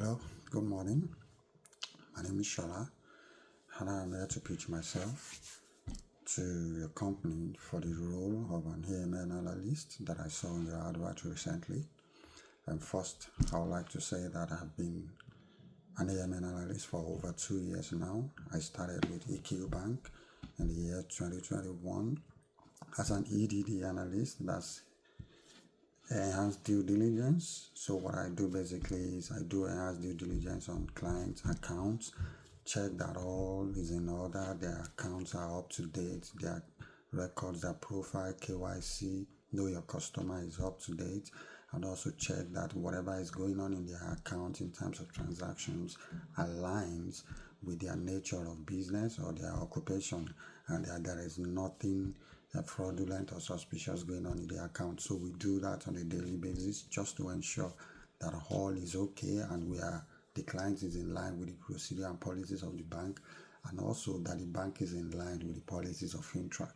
Hello, good morning. My name is Shola, and I am here to pitch myself to your company for the role of an AML analyst that I saw in your advert recently. And first, I would like to say that I've been an AML analyst for over 2 years now. I started with EQ Bank in the year 2021 as an EDD analyst. That's enhanced due diligence. So what I do basically is I do enhanced due diligence on clients' accounts, check that all is in order, their accounts are up to date, their records, their profile, KYC, know your customer is up to date, and also check that whatever is going on in their account in terms of transactions aligns with their nature of business or their occupation, and that there is nothing fraudulent or suspicious going on in the account. So we do that on a daily basis just to ensure that all is okay and the client is in line with the procedure and policies of the bank, and also that the bank is in line with the policies of FinTrack.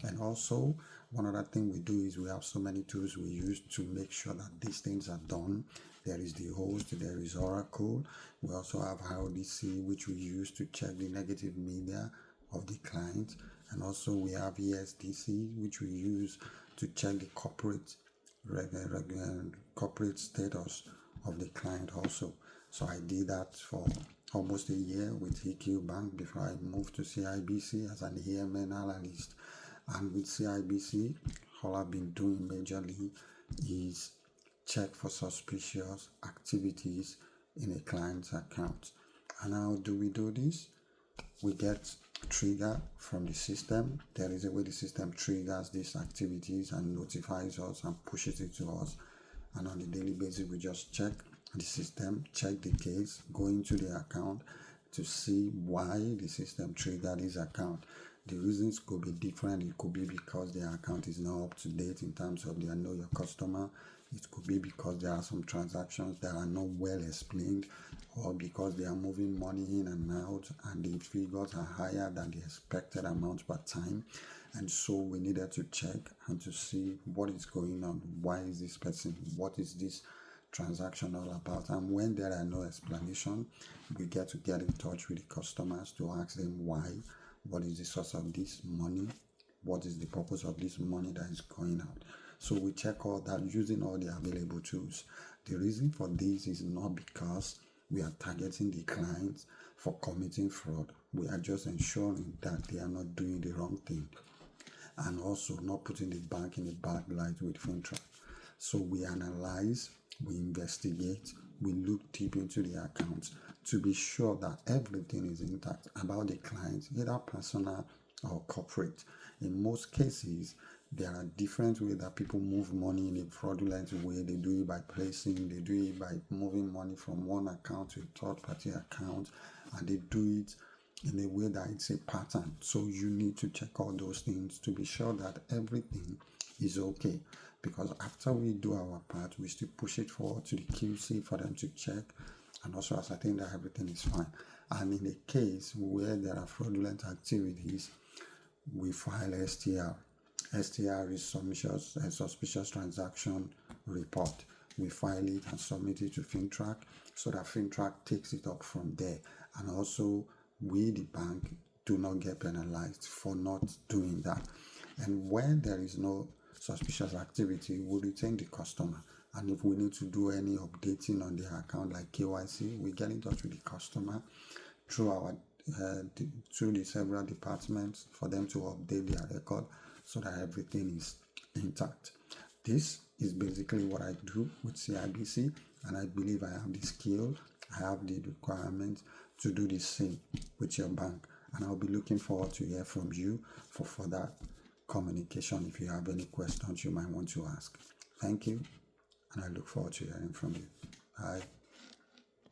And also, one other thing we do is we have so many tools we use to make sure that these things are done. There is the host, there is Oracle. We also have RDC, which we use to check the negative media of the client, and also we have ESDC, which we use to check the corporate status of the client also. So I did that for almost a year with EQ Bank before I moved to CIBC as an AML analyst. And with CIBC, all I've been doing majorly is check for suspicious activities in a client's account. And how do we do this? We get trigger from the system. There is a way the system triggers these activities and notifies us and pushes it to us. And on a daily basis, we just check the system, check the case, go into the account to see why the system triggered this account. The reasons could be different. It could be because their account is not up to date in terms of their know your customer. It could be because there are some transactions that are not well explained, or because they are moving money in and out and the figures are higher than the expected amount per time. And so we needed to check and to see what is going on. Why is this person? What is this transaction all about? And when there are no explanation, we get in touch with the customers to ask them why. What is the source of this money? What is the purpose of this money that is going out? So we check all that using all the available tools. The reason for this is not because we are targeting the clients for committing fraud. We are just ensuring that they are not doing the wrong thing, and also not putting the bank in a bad light with FinTrack. So we analyze, we investigate, we look deep into the accounts to be sure that everything is intact about the client, either personal or corporate. In most cases, there are different ways that people move money in a fraudulent way. They do it by placing, they do it by moving money from one account to a third-party account, and they do it in a way that it's a pattern. So you need to check all those things to be sure that everything is okay. Because after we do our part, we still push it forward to the QC for them to check and also ascertain that everything is fine. And in a case where there are fraudulent activities, we file STR. STR is suspicious transaction report. We file it and submit it to FinTrack so that FinTrack takes it up from there. And also, we, the bank, do not get penalized for not doing that. And when there is no suspicious activity, we retain the customer. And if we need to do any updating on their account like KYC, we get in touch with the customer through the several departments for them to update their record so that everything is intact. This is basically what I do with CIBC, and I believe I have the skill, I have the requirement to do the same with your bank. And I'll be looking forward to hear from you for further communication if you have any questions you might want to ask. Thank you, and I look forward to hearing from you. Bye.